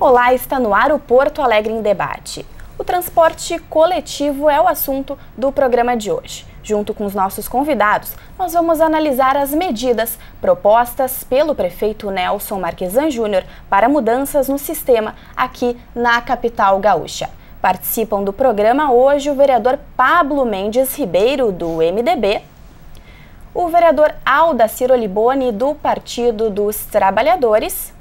Olá, está no ar o Porto Alegre em Debate. O transporte coletivo é o assunto do programa de hoje. Junto com os nossos convidados, nós vamos analisar as medidas propostas pelo prefeito Nelson Marquesan Júnior para mudanças no sistema aqui na capital gaúcha. Participam do programa hoje o vereador Pablo Mendes Ribeiro, do MDB, o vereador Aldacir Oliboni, do Partido dos Trabalhadores,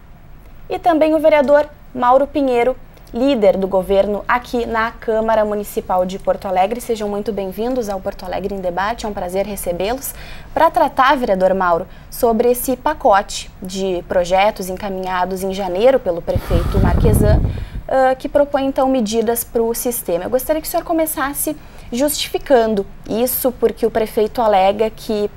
e também o vereador Mauro Pinheiro, líder do governo aqui na Câmara Municipal de Porto Alegre. Sejam muito bem-vindos ao Porto Alegre em Debate, é um prazer recebê-los para tratar, vereador Mauro, sobre esse pacote de projetos encaminhados em janeiro pelo prefeito Marquesan, que propõe então medidas para o sistema. Eu gostaria que o senhor começasse justificando isso, porque o prefeito alega que,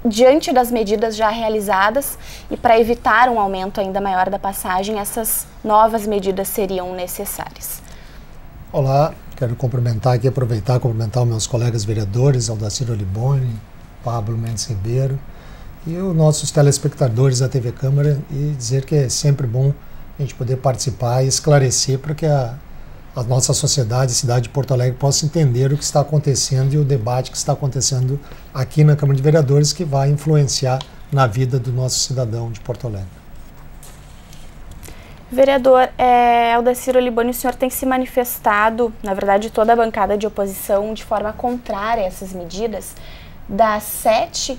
diante das medidas já realizadas e para evitar um aumento ainda maior da passagem, essas novas medidas seriam necessárias. Olá, quero cumprimentar aqui, aproveitar e cumprimentar os meus colegas vereadores, Aldacir Oliboni, Pablo Mendes Ribeiro e os nossos telespectadores da TV Câmara, e dizer que é sempre bom a gente poder participar e esclarecer para que a nossa sociedade, a cidade de Porto Alegre, possa entender o que está acontecendo e o debate que está acontecendo aqui na Câmara de Vereadores, que vai influenciar na vida do nosso cidadão de Porto Alegre. Vereador Aldacir Oliboni, o senhor tem se manifestado, na verdade toda a bancada de oposição, de forma contrária a essas medidas. Das 7,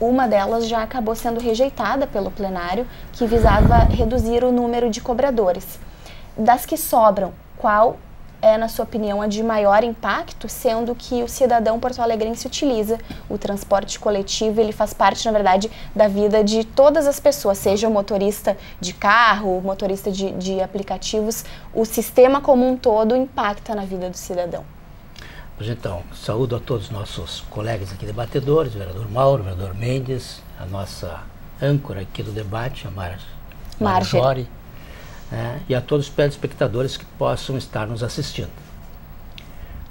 uma delas já acabou sendo rejeitada pelo plenário, que visava reduzir o número de cobradores. Das que sobram, qual é, na sua opinião, a de maior impacto, sendo que o cidadão porto-alegrense utiliza o transporte coletivo, ele faz parte, na verdade, da vida de todas as pessoas, seja o motorista de carro, o motorista de aplicativos, o sistema como um todo impacta na vida do cidadão. Pois então, saúdo a todos os nossos colegas aqui debatedores, o vereador Mauro, o vereador Mendes, a nossa âncora aqui do debate, a Marjorie. E a todos os telespectadores que possam estar nos assistindo.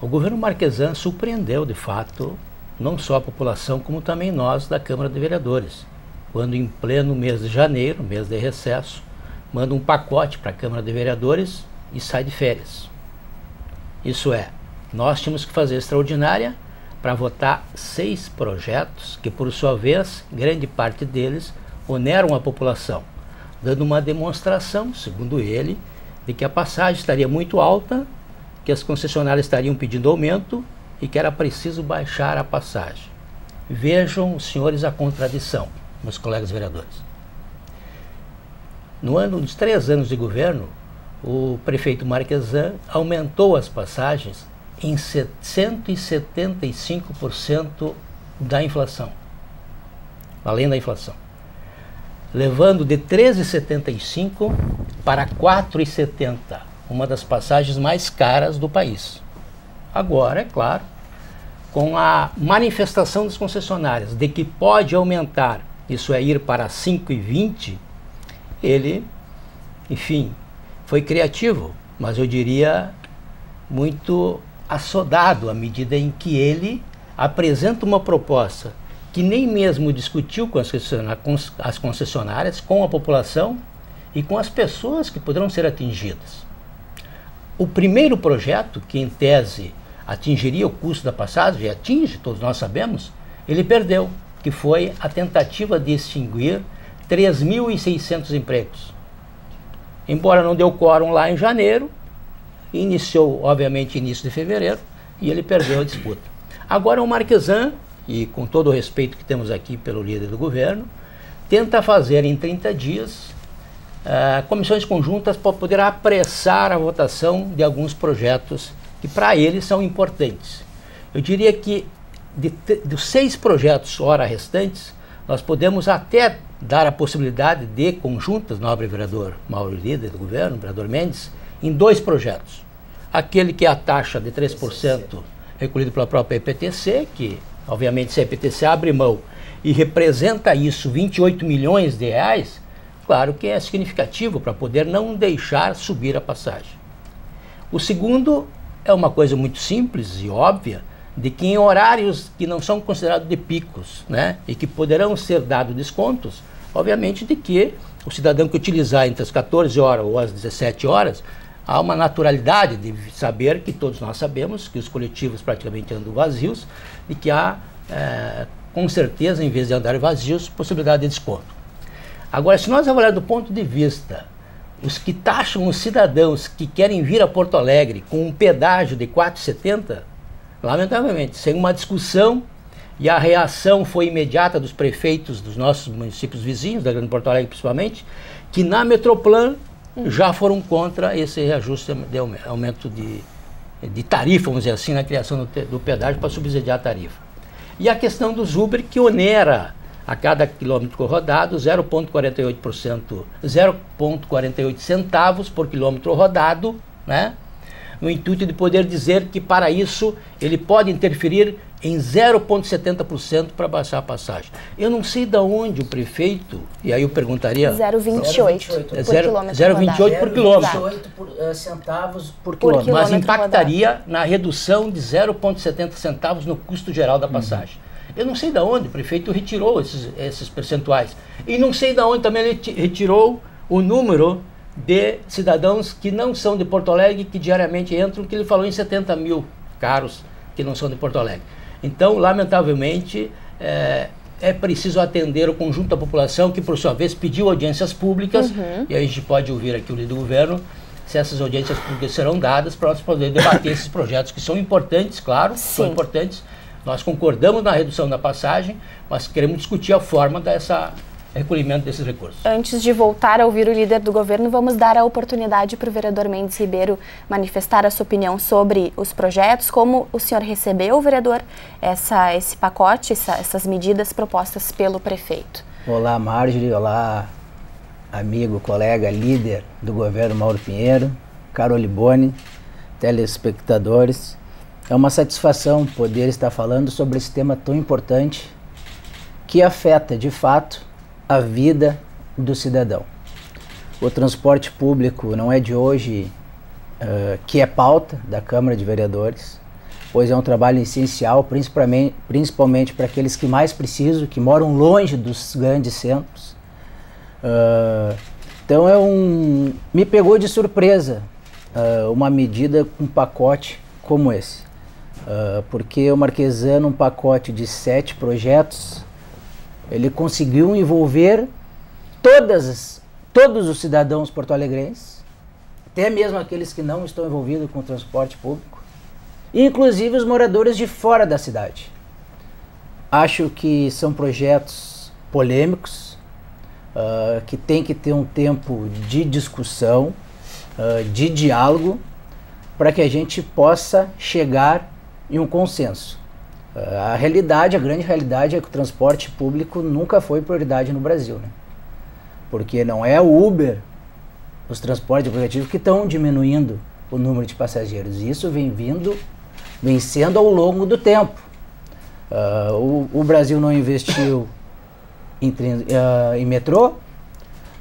O governo Marquesan surpreendeu, de fato, não só a população, como também nós da Câmara de Vereadores, quando em pleno mês de janeiro, mês de recesso, manda um pacote para a Câmara de Vereadores e sai de férias. Isso é, nós tínhamos que fazer extraordinária para votar 6 projetos que, por sua vez, grande parte deles oneram a população, dando uma demonstração, segundo ele, de que a passagem estaria muito alta, que as concessionárias estariam pedindo aumento e que era preciso baixar a passagem. Vejam, os senhores, a contradição, meus colegas vereadores. Nos 3 anos de governo, o prefeito Marquesan aumentou as passagens em 175% da inflação, além da inflação, levando de 13,75 para 4,70, uma das passagens mais caras do país. Agora, é claro, com a manifestação das concessionárias de que pode aumentar, isso é, ir para 5,20, ele, enfim, foi criativo, mas eu diria muito assodado à medida em que ele apresenta uma proposta que nem mesmo discutiu com as concessionárias, com a população e com as pessoas que poderão ser atingidas. O primeiro projeto, que em tese atingiria o custo da passagem, e atinge, todos nós sabemos, ele perdeu, que foi a tentativa de extinguir 3.600 empregos. Embora não deu quórum lá em janeiro, iniciou, obviamente, início de fevereiro, e ele perdeu a disputa. Agora o Marquesan, e com todo o respeito que temos aqui pelo líder do governo, tenta fazer em 30 dias comissões conjuntas para poder apressar a votação de alguns projetos que para ele são importantes. Eu diria que dos 6 projetos ora restantes, nós podemos até dar a possibilidade de conjuntas, nobre vereador Mauro, líder do governo, vereador Mendes, em 2 projetos. Aquele que é a taxa de 3% recolhido pela própria EPTC, que obviamente se a EPTC abre mão e representa isso 28 milhões de reais, claro que é significativo para poder não deixar subir a passagem. O segundo é uma coisa muito simples e óbvia, de que em horários que não são considerados de picos, né, e que poderão ser dados descontos, obviamente de que o cidadão que utilizar entre as 14 horas ou as 17 horas, há uma naturalidade de saber, que todos nós sabemos, que os coletivos praticamente andam vazios e que há, com certeza, em vez de andarem vazios, possibilidade de desconto. Agora, se nós avaliarmos do ponto de vista, os que taxam os cidadãos que querem vir a Porto Alegre com um pedágio de R$ 4,70, lamentavelmente, sem uma discussão, e a reação foi imediata dos prefeitos dos nossos municípios vizinhos, da Grande Porto Alegre principalmente, que na Metroplan já foram contra esse reajuste de aumento de tarifa, vamos dizer assim, na criação do pedágio para subsidiar a tarifa. E a questão dos Uber, que onera a cada quilômetro rodado 0,48 centavos por quilômetro rodado, né? No intuito de poder dizer que para isso ele pode interferir em 0,70% para baixar a passagem. Eu não sei de onde o prefeito, e aí eu perguntaria... 0,28 por quilômetro. 0,28 centavos por quilômetro. Mas impactaria na redução de 0,70 centavos no custo geral da passagem. Eu não sei de onde o prefeito retirou esses percentuais. E não sei de onde também ele retirou o número de cidadãos que não são de Porto Alegre, que diariamente entram, que ele falou em 70 mil caros que não são de Porto Alegre. Então, lamentavelmente, é preciso atender o conjunto da população, que por sua vez pediu audiências públicas, e aí a gente pode ouvir aqui o líder do governo, se essas audiências públicas serão dadas para nós podermos debater esses projetos, que são importantes, claro, são importantes. Nós concordamos na redução da passagem, mas queremos discutir a forma dessa recolhimento desses recursos. Antes de voltar a ouvir o líder do governo, vamos dar a oportunidade para o vereador Mendes Ribeiro manifestar a sua opinião sobre os projetos. Como o senhor recebeu, vereador, esse pacote, essas medidas propostas pelo prefeito? Olá, Marjorie. Olá, amigo, colega, líder do governo Mauro Pinheiro, Carol Liboni, telespectadores. É uma satisfação poder estar falando sobre esse tema tão importante que afeta, de fato, a vida do cidadão. O transporte público não é de hoje que é pauta da Câmara de Vereadores, pois é um trabalho essencial, principalmente para aqueles que mais precisam, que moram longe dos grandes centros. Então me pegou de surpresa uma medida com um pacote como esse, porque o Marquesano, um pacote de 7 projetos, ele conseguiu envolver todos os cidadãos porto-alegrenses, até mesmo aqueles que não estão envolvidos com o transporte público, inclusive os moradores de fora da cidade. Acho que são projetos polêmicos, que tem que ter um tempo de discussão, de diálogo, para que a gente possa chegar em um consenso. A grande realidade é que o transporte público nunca foi prioridade no Brasil, né? Porque não é o Uber, os transportes aplicativos, que estão diminuindo o número de passageiros. Isso vem sendo ao longo do tempo. O Brasil não investiu em metrô,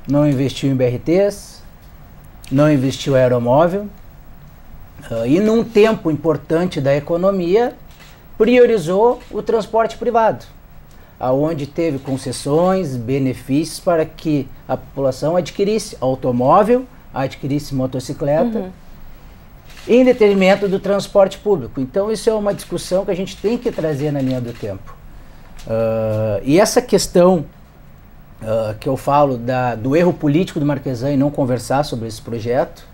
não investiu em BRTs, não investiu em aeromóvel, e num tempo importante da economia, priorizou o transporte privado, aonde teve concessões, benefícios para que a população adquirisse automóvel, adquirisse motocicleta, em detrimento do transporte público. Então isso é uma discussão que a gente tem que trazer na linha do tempo. E essa questão que eu falo do erro político do Marquesan em não conversar sobre esse projeto,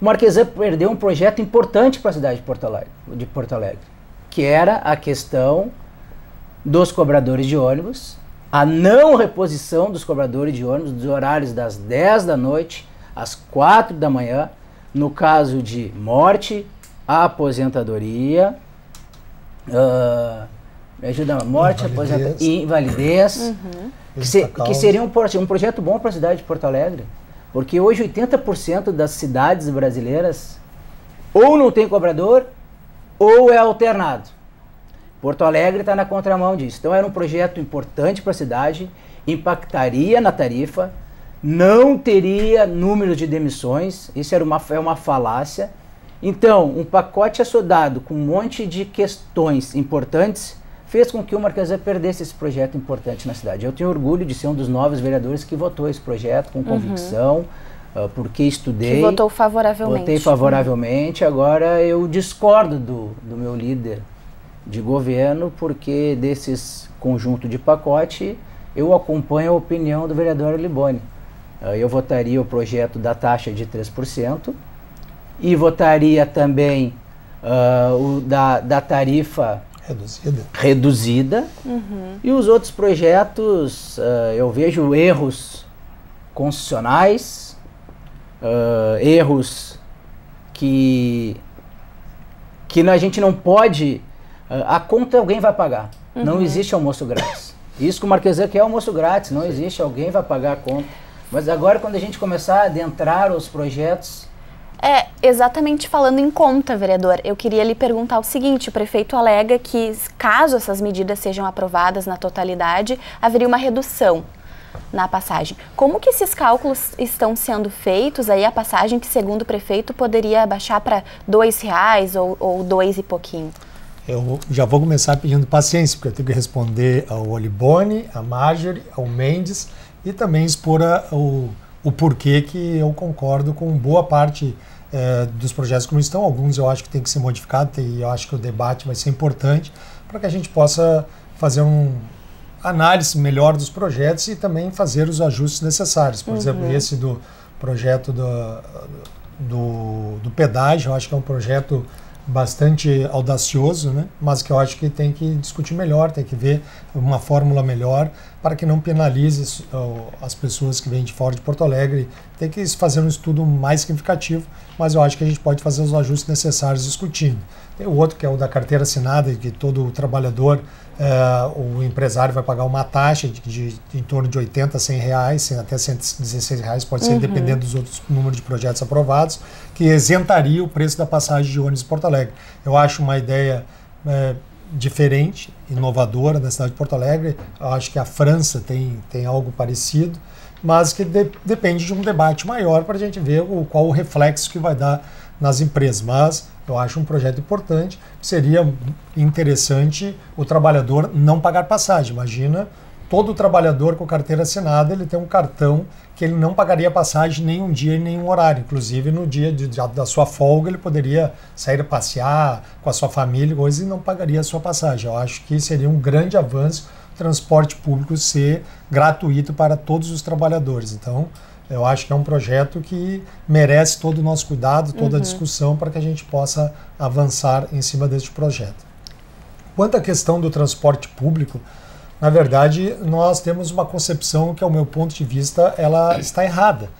o Marquesan perdeu um projeto importante para a cidade de Porto Alegre, que era a questão dos cobradores de ônibus, a não reposição dos cobradores de ônibus dos horários das 10 da noite às 4 da manhã, no caso de morte, aposentadoria, aposentadoria e invalidez, que seria um projeto bom para a cidade de Porto Alegre, porque hoje 80% das cidades brasileiras ou não tem cobrador ou é alternado. Porto Alegre está na contramão disso. Então era um projeto importante para a cidade, impactaria na tarifa, não teria número de demissões, isso é uma falácia. Então, um pacote assodado com um monte de questões importantes fez com que o Marquesan perdesse esse projeto importante na cidade. Eu tenho orgulho de ser um dos 9 vereadores que votou esse projeto com convicção, porque estudei. Que votou favoravelmente. Votei favoravelmente. Agora eu discordo do meu líder de governo, porque desses conjunto de pacote eu acompanho a opinião do vereador Liboni. Eu votaria o projeto da taxa de 3% e votaria também o da tarifa reduzida. E os outros projetos, eu vejo erros constitucionais, erros que a gente não pode... a conta alguém vai pagar. Não existe almoço grátis. Isso que o Marquesan quer é almoço grátis, não existe, alguém vai pagar a conta. Mas agora, quando a gente começar a adentrar os projetos... Exatamente falando em conta, vereador, eu queria lhe perguntar o seguinte: o prefeito alega que, caso essas medidas sejam aprovadas na totalidade, haveria uma redução na passagem. Como que esses cálculos estão sendo feitos? Aí a passagem que, segundo o prefeito, poderia baixar para R$2 ou 2 e pouquinho. Eu já vou começar pedindo paciência, porque eu tenho que responder ao Liboni, a Marjorie, ao Mendes e também expor o porquê que eu concordo com boa parte dos projetos como estão. Alguns eu acho que tem que ser modificado e eu acho que o debate vai ser importante para que a gente possa fazer uma análise melhor dos projetos e também fazer os ajustes necessários. Por exemplo, esse do projeto do pedágio, eu acho que é um projeto bastante audacioso, né? Mas que eu acho que tem que discutir melhor, tem que ver uma fórmula melhor para que não penalize as pessoas que vêm de fora de Porto Alegre. Tem que fazer um estudo mais significativo, mas eu acho que a gente pode fazer os ajustes necessários discutindo. Tem o outro que é o da carteira assinada, que todo trabalhador, o empresário vai pagar uma taxa de em torno de R$80 a R$100, até R$116, pode ser dependendo dos outros números de projetos aprovados, que isentaria o preço da passagem de ônibus em Porto Alegre. Eu acho uma ideia diferente, inovadora da cidade de Porto Alegre. Eu acho que a França tem algo parecido, mas que depende de um debate maior para a gente ver qual o reflexo que vai dar nas empresas. Mas eu acho um projeto importante. Seria interessante o trabalhador não pagar passagem. Imagina, todo trabalhador com carteira assinada, ele tem um cartão que ele não pagaria passagem nenhum dia e nenhum horário. Inclusive, no dia da sua folga, ele poderia sair a passear com a sua família e não pagaria a sua passagem. Eu acho que seria um grande avanço o transporte público ser gratuito para todos os trabalhadores. Então, eu acho que é um projeto que merece todo o nosso cuidado, toda a discussão para que a gente possa avançar em cima deste projeto. Quanto à questão do transporte público, na verdade, nós temos uma concepção que, ao meu ponto de vista, ela está errada.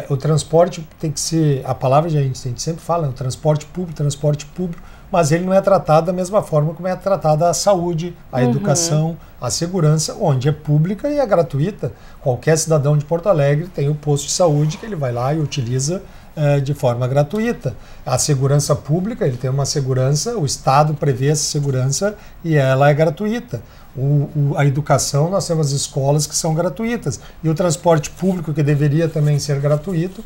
O transporte tem que ser, a palavra a gente sempre fala, o transporte público, mas ele não é tratado da mesma forma como é tratada a saúde, a educação, a segurança, onde é pública e é gratuita. Qualquer cidadão de Porto Alegre tem o posto de saúde que ele vai lá e utiliza de forma gratuita. A segurança pública, ele tem uma segurança, o Estado prevê essa segurança e ela é gratuita. A educação, nós temos escolas que são gratuitas. E o transporte público, que deveria também ser gratuito,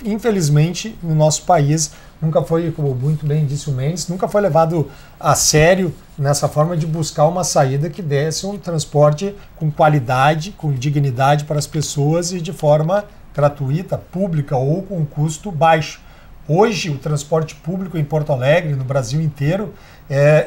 infelizmente, no nosso país, nunca foi, como muito bem disse o Mendes, nunca foi levado a sério nessa forma de buscar uma saída que desse um transporte com qualidade, com dignidade para as pessoas e de forma gratuita, pública ou com custo baixo. Hoje, o transporte público em Porto Alegre, no Brasil inteiro,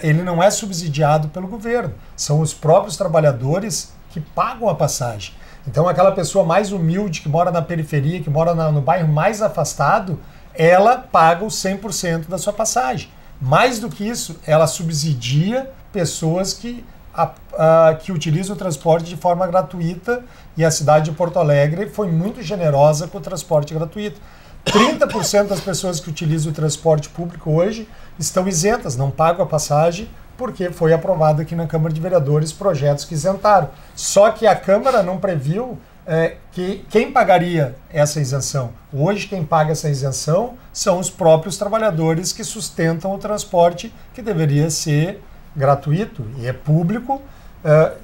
ele não é subsidiado pelo governo. São os próprios trabalhadores que pagam a passagem. Então, aquela pessoa mais humilde, que mora na periferia, que mora no bairro mais afastado, ela paga os 100% da sua passagem. Mais do que isso, ela subsidia pessoas que utilizam o transporte de forma gratuita, e a cidade de Porto Alegre foi muito generosa com o transporte gratuito. 30% das pessoas que utilizam o transporte público hoje estão isentas, não pagam a passagem, porque foi aprovado aqui na Câmara de Vereadores projetos que isentaram. Só que a Câmara não previu que quem pagaria essa isenção. Hoje quem paga essa isenção são os próprios trabalhadores que sustentam o transporte, que deveria ser gratuito e é público,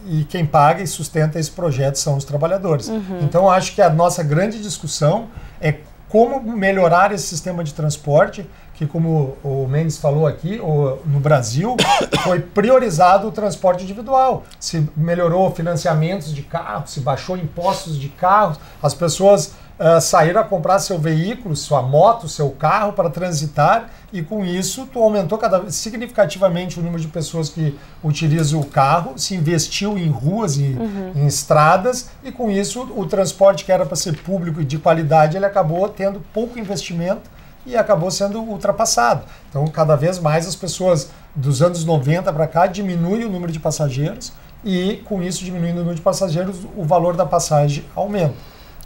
e quem paga e sustenta esse projeto são os trabalhadores. Então acho que a nossa grande discussão é como melhorar esse sistema de transporte, que, como o Mendes falou aqui, no Brasil foi priorizado o transporte individual. Se melhorou financiamentos de carros, se baixou impostos de carros, as pessoas saíram a comprar seu veículo, sua moto, seu carro para transitar, e com isso tu aumentou significativamente o número de pessoas que utilizam o carro, se investiu em ruas e em estradas, e com isso o transporte que era para ser público e de qualidade, ele acabou tendo pouco investimento e acabou sendo ultrapassado. Então, cada vez mais as pessoas dos anos 90 para cá diminuem o número de passageiros, e com isso, diminuindo o número de passageiros, o valor da passagem aumenta.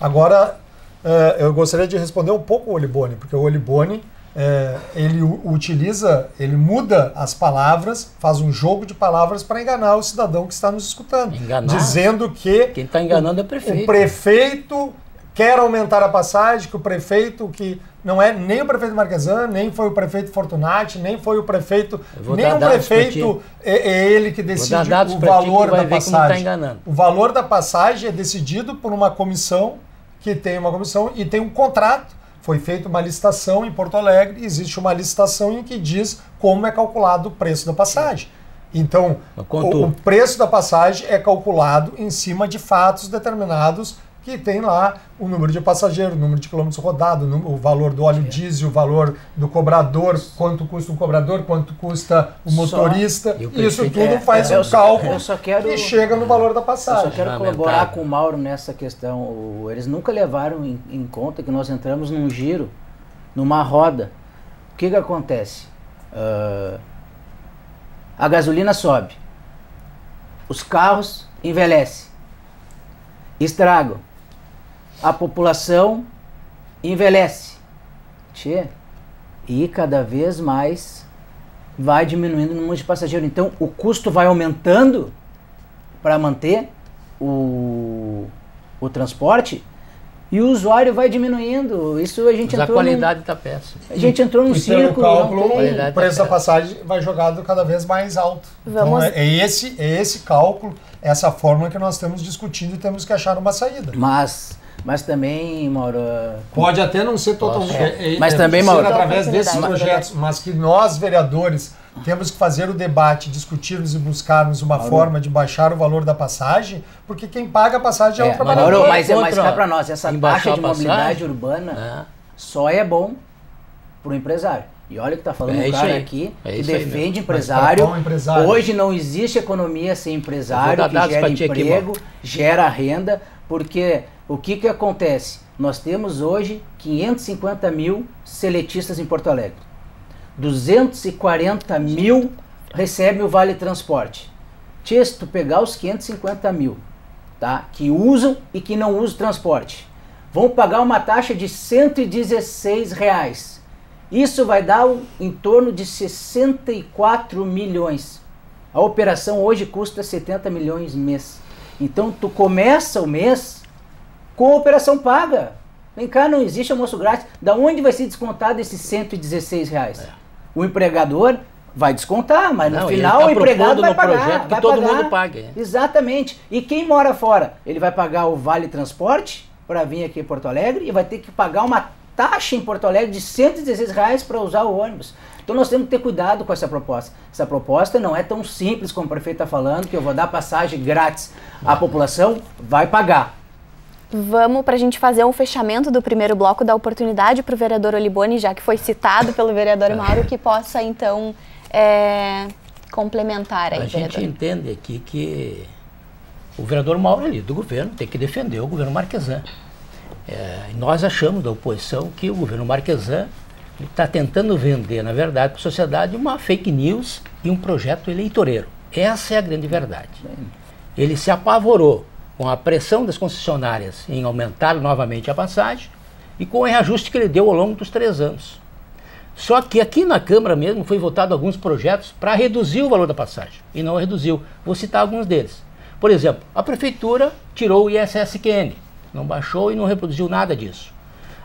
Agora, eu gostaria de responder um pouco o Oliboni, porque o Oliboni, ele muda as palavras, faz um jogo de palavras para enganar o cidadão que está nos escutando. Enganar? Dizendo que quem está enganando é o prefeito. O prefeito quer aumentar a passagem, que o prefeito que não é nem o prefeito Marquesan, nem foi o prefeito Fortunati, nem foi o prefeito, nem o prefeito é ele que decide o valor da passagem. O valor da passagem é decidido por uma comissão, que tem uma comissão e tem um contrato. Foi feita uma licitação em Porto Alegre, existe uma licitação em que diz como é calculado o preço da passagem. Então, o preço da passagem é calculado em cima de fatos determinados, que tem lá o número de passageiros, o número de quilômetros rodados, o valor do óleo diesel, o valor do cobrador, quanto custa um cobrador, quanto custa o motorista. Isso tudo faz um cálculo e chega no valor da passagem. Eu só quero colaborar com o Mauro nessa questão. Eles nunca levaram em conta que nós entramos num giro, numa roda. O que acontece? A gasolina sobe, os carros envelhecem, estragam, a população envelhece, e cada vez mais vai diminuindo o número de passageiros. Então o custo vai aumentando para manter o transporte, e o usuário vai diminuindo. Isso a gente a qualidade está péssima. A gente entrou num círculo. O preço da passagem vai jogado cada vez mais alto. Então é esse cálculo, essa fórmula que nós estamos discutindo e temos que achar uma saída. Mas também, Mauro... Pode até não ser totalmente... Mas também, Mauro... através desses projetos, mas que nós, vereadores, temos que fazer o debate, discutirmos e buscarmos uma forma de baixar o valor da passagem, porque quem paga a passagem é o trabalhador. Mauro, mas cá para nós, essa taxa de mobilidade urbana só é bom para o empresário. E olha que está falando um cara aqui que defende empresário. Hoje não existe economia sem empresário, que gera emprego, gera renda, porque o que acontece? Nós temos hoje 550 mil seletistas em Porto Alegre. 240 mil recebem o Vale Transporte. Se tu pegar os 550 mil, tá, que usam e que não usam transporte, vão pagar uma taxa de R$116. Isso vai dar em torno de 64 milhões. A operação hoje custa 70 milhões mês. Então tu começa o mês com a operação paga. Vem cá, não existe almoço grátis. Da onde vai ser descontado esses R$116? O empregador vai descontar, mas no final o empregado vai pagar. Projeto que todo mundo pague. Exatamente. E quem mora fora? Ele vai pagar o Vale Transporte para vir aqui em Porto Alegre e vai ter que pagar uma taxa em Porto Alegre de R$116 para usar o ônibus. Então nós temos que ter cuidado com essa proposta. Essa proposta não é tão simples como o prefeito está falando, que eu vou dar passagem grátis. A população vai pagar. Vamos, para a gente fazer um fechamento do primeiro bloco, dar oportunidade para o vereador Oliboni, já que foi citado pelo vereador Mauro, que possa então complementar aí, vereador. A gente entende aqui que o vereador Mauro ali do governo tem que defender o governo Marquesan. Nós achamos da oposição que o governo Marquesan está tentando vender, na verdade, para a sociedade uma fake news e um projeto eleitoreiro. Essa é a grande verdade. Ele se apavorou com a pressão das concessionárias em aumentar novamente a passagem e com o reajuste que ele deu ao longo dos 3 anos. Só que aqui na Câmara mesmo foi votado alguns projetos para reduzir o valor da passagem e não reduziu. Vou citar alguns deles. Por exemplo, a Prefeitura tirou o ISSQN, não baixou e não reproduziu nada disso.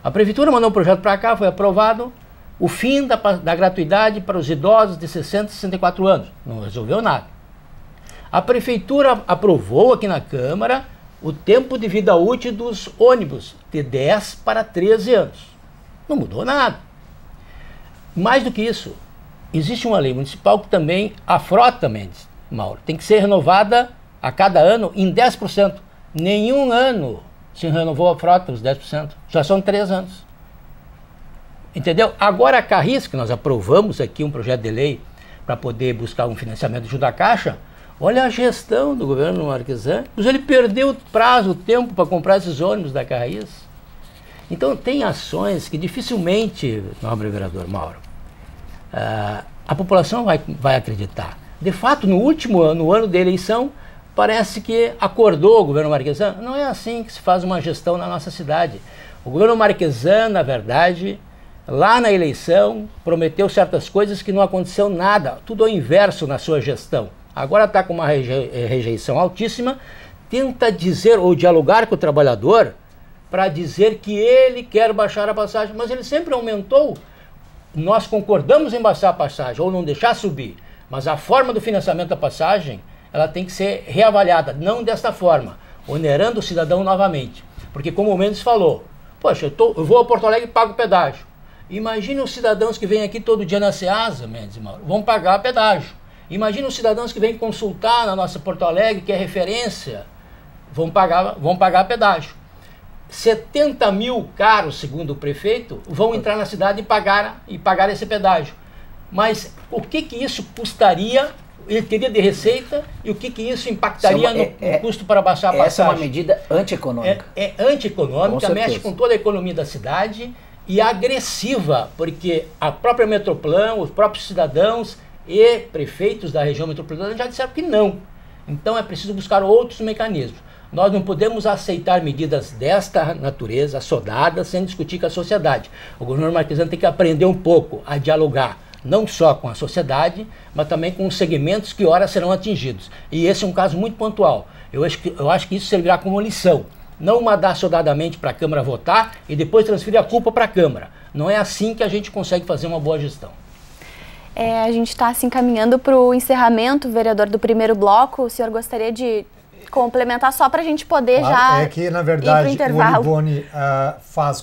A Prefeitura mandou um projeto para cá, foi aprovado, o fim da gratuidade para os idosos de 60 e 64 anos. Não resolveu nada. A Prefeitura aprovou aqui na Câmara o tempo de vida útil dos ônibus, de 10 para 13 anos. Não mudou nada. Mais do que isso, existe uma lei municipal que também, a frota, Mendes, Mauro, tem que ser renovada a cada ano em 10%. Nenhum ano se renovou a frota, os 10%. Já são 3 anos. Entendeu? Agora a Carris, que nós aprovamos aqui um projeto de lei para poder buscar um financiamento junto à Caixa, olha a gestão do governo Marquesan. Ele perdeu o prazo, o tempo para comprar esses ônibus da Carris. Então tem ações que dificilmente, nobre vereador Mauro, a população vai acreditar. De fato, no último ano, no ano da eleição, parece que acordou o governo Marquesan. Não é assim que se faz uma gestão na nossa cidade. O governo Marquesan, na verdade, lá na eleição, prometeu certas coisas que não aconteceu nada. Tudo ao inverso na sua gestão. Agora está com uma rejeição altíssima, tenta dizer ou dialogar com o trabalhador para dizer que ele quer baixar a passagem, mas ele sempre aumentou. Nós concordamos em baixar a passagem ou não deixar subir, mas a forma do financiamento da passagem, ela tem que ser reavaliada, não desta forma, onerando o cidadão novamente. Porque como o Mendes falou, poxa, eu vou a Porto Alegre e pago pedágio. Imagine os cidadãos que vêm aqui todo dia na Ceasa, Mendes e Mauro, vão pagar pedágio. Imagine os cidadãos que vêm consultar na nossa Porto Alegre, que é referência, vão pagar pedágio. 70 mil carros, segundo o prefeito, vão entrar na cidade e pagar esse pedágio. Mas o que isso custaria, ele teria de receita, e o que isso impactaria no custo para baixar a passagem? Essa é uma medida antieconômica. É antieconômica, mexe com toda a economia da cidade e agressiva, porque a própria Metroplan, os próprios cidadãos e prefeitos da região metropolitana já disseram que não. Então é preciso buscar outros mecanismos. Nós não podemos aceitar medidas desta natureza, assodadas, sem discutir com a sociedade. O governo Marquesan tem que aprender um pouco a dialogar, não só com a sociedade, mas também com os segmentos que ora serão atingidos. E esse é um caso muito pontual. Eu acho que isso servirá como lição. Não mandar assodadamente para a Câmara votar e depois transferir a culpa para a Câmara. Não é assim que a gente consegue fazer uma boa gestão. A gente está se encaminhando para o encerramento, vereador, do primeiro bloco. O senhor gostaria de complementar só para a gente poder já é que, na verdade, o Olibone faz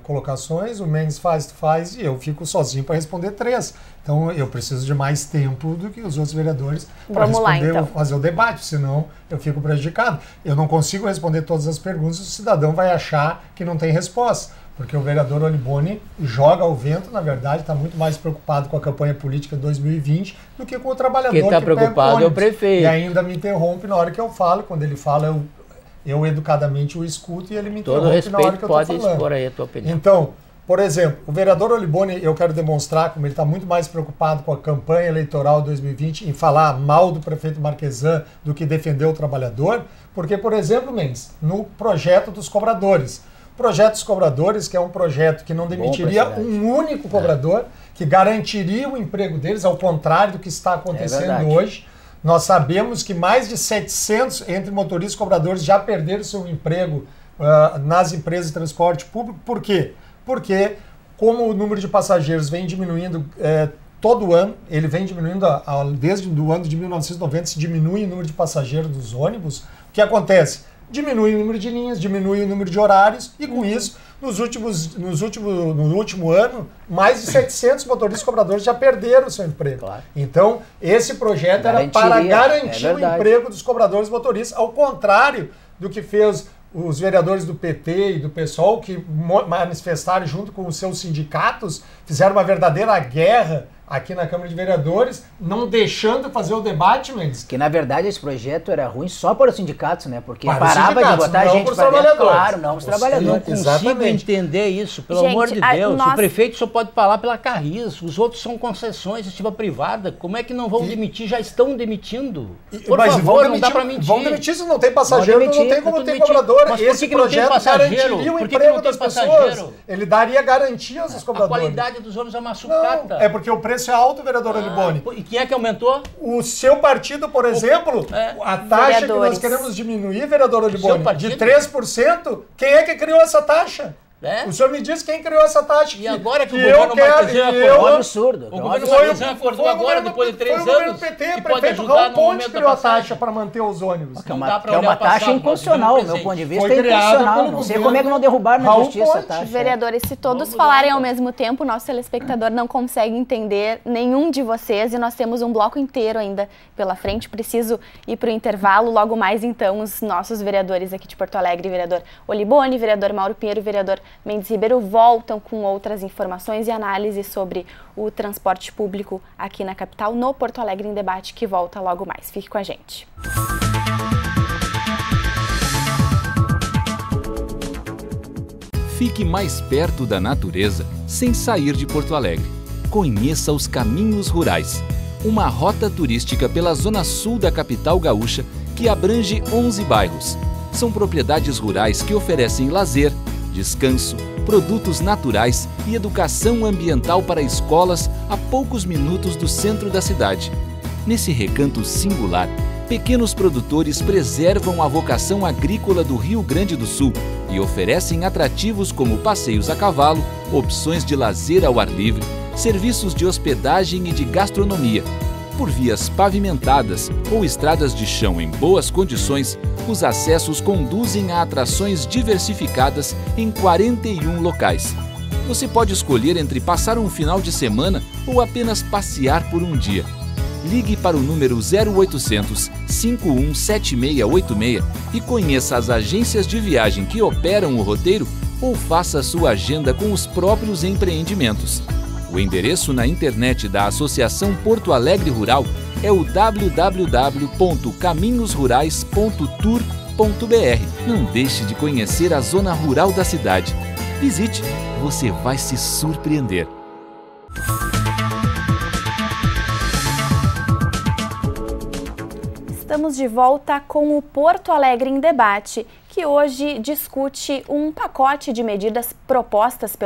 colocações, o Mendes faz e eu fico sozinho para responder 3. Então, eu preciso de mais tempo do que os outros vereadores para responder, então, fazer o debate, senão eu fico prejudicado. Eu não consigo responder todas as perguntas, o cidadão vai achar que não tem resposta. Porque o vereador Olibone joga ao vento, na verdade, está muito mais preocupado com a campanha política de 2020 do que com o trabalhador. Quem está preocupado é o prefeito. E ainda me interrompe na hora que eu falo. Quando ele fala, eu educadamente o escuto e ele me interrompe na hora que eu estou falando. Pode expor aí a tua opinião. Então, por exemplo, o vereador Olibone, eu quero demonstrar como ele está muito mais preocupado com a campanha eleitoral de 2020 em falar mal do prefeito Marquesan do que defender o trabalhador. Porque, por exemplo, Mendes, no projeto dos cobradores, projeto dos cobradores, que é um projeto que não demitiria um único cobrador, que garantiria o emprego deles, ao contrário do que está acontecendo hoje. Nós sabemos que mais de 700 entre motoristas e cobradores já perderam seu emprego nas empresas de transporte público. Por quê? Porque como o número de passageiros vem diminuindo todo ano, ele vem diminuindo desde o ano de 1990, se diminui o número de passageiros dos ônibus. O que acontece? Diminui o número de linhas, diminui o número de horários e com isso, no último ano, mais de 700 motoristas e cobradores já perderam o seu emprego. Claro. Então, esse projeto era para garantir o emprego dos cobradores e motoristas, ao contrário do que fez os vereadores do PT e do PSOL, que manifestaram junto com os seus sindicatos, fizeram uma verdadeira guerra aqui na Câmara de Vereadores, não deixando fazer o debate, Mendes. Que na verdade esse projeto era ruim só para os sindicatos, né? Porque parava de botar gente para dentro, claro, não os trabalhadores. Eu não consigo entender isso, pelo amor de Deus. O prefeito só pode falar pela Carris, os outros são concessões, iniciativa privada. Como é que não vão demitir? Já estão demitindo. Por favor, não dá para mentir. Vão demitir se não tem passageiro, não tem como ter cobrador. Mas esse projeto garantiria o emprego das pessoas. Ele daria garantias aos cobradores. A qualidade dos ônibus é uma sucata. É porque o preço é alto, vereador Olibone. E quem é que aumentou? O seu partido, por exemplo, a taxa que nós queremos diminuir, vereador Olibone, de 3%, quem é que criou essa taxa? O senhor me disse quem criou essa taxa. E agora que o governo Marquesan acordou... É um absurdo. O governo Marquesan acordou agora, depois de 3 anos, PT, que pode prefeito ajudar Raul no Ponte momento da criou a passagem. taxa para manter os ônibus. Que é uma taxa inconstitucional, do meu ponto de vista, Foi é criada inconstitucional. pelo Não sei governo como é que não derrubaram na Raul justiça a Ponte. taxa. Vereadores, se todos Vamos falarem lá, ao então. mesmo tempo, o nosso telespectador não consegue entender nenhum de vocês e nós temos um bloco inteiro ainda pela frente. Preciso ir para o intervalo. Logo mais, então, os nossos vereadores aqui de Porto Alegre, vereador Oliboni, vereador Mauro Pinheiro e vereador Mendes Ribeiro, voltam com outras informações e análises sobre o transporte público aqui na capital, no Porto Alegre em Debate, que volta logo mais. Fique com a gente. Fique mais perto da natureza sem sair de Porto Alegre. Conheça os Caminhos Rurais, uma rota turística pela zona sul da capital gaúcha que abrange 11 bairros. São propriedades rurais que oferecem lazer, descanso, produtos naturais e educação ambiental para escolas a poucos minutos do centro da cidade. Nesse recanto singular, pequenos produtores preservam a vocação agrícola do Rio Grande do Sul e oferecem atrativos como passeios a cavalo, opções de lazer ao ar livre, serviços de hospedagem e de gastronomia. Por vias pavimentadas ou estradas de chão em boas condições, os acessos conduzem a atrações diversificadas em 41 locais. Você pode escolher entre passar um final de semana ou apenas passear por um dia. Ligue para o número 0800 517686 e conheça as agências de viagem que operam o roteiro ou faça sua agenda com os próprios empreendimentos. O endereço na internet da Associação Porto Alegre Rural é o www.caminhosrurais.tour.br. Não deixe de conhecer a zona rural da cidade. Visite, você vai se surpreender. Estamos de volta com o Porto Alegre em Debate, que hoje discute um pacote de medidas propostas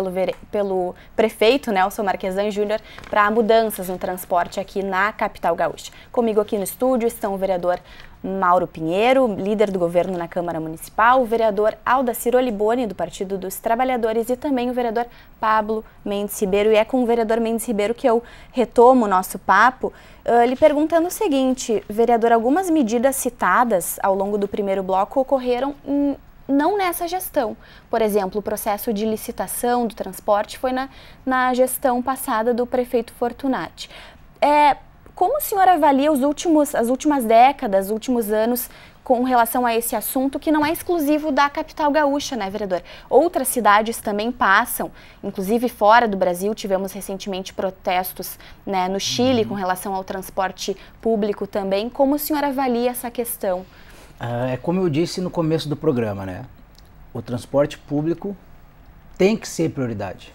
pelo prefeito Nelson Marquesan Júnior para mudanças no transporte aqui na capital gaúcha. Comigo aqui no estúdio estão o vereador Mauro Pinheiro, líder do governo na Câmara Municipal, o vereador Aldacir Oliboni, do Partido dos Trabalhadores, e também o vereador Pablo Mendes Ribeiro. E é com o vereador Mendes Ribeiro que eu retomo o nosso papo, lhe perguntando o seguinte: vereador, algumas medidas citadas ao longo do primeiro bloco ocorreram não nessa gestão. Por exemplo, o processo de licitação do transporte foi na gestão passada do prefeito Fortunati. Como o senhor avalia as últimas décadas, os últimos anos com relação a esse assunto, que não é exclusivo da capital gaúcha, né, vereador? Outras cidades também passam, inclusive fora do Brasil. Tivemos recentemente protestos, né, no Chile com relação ao transporte público também. Como o senhor avalia essa questão? É como eu disse no começo do programa, né? O transporte público tem que ser prioridade.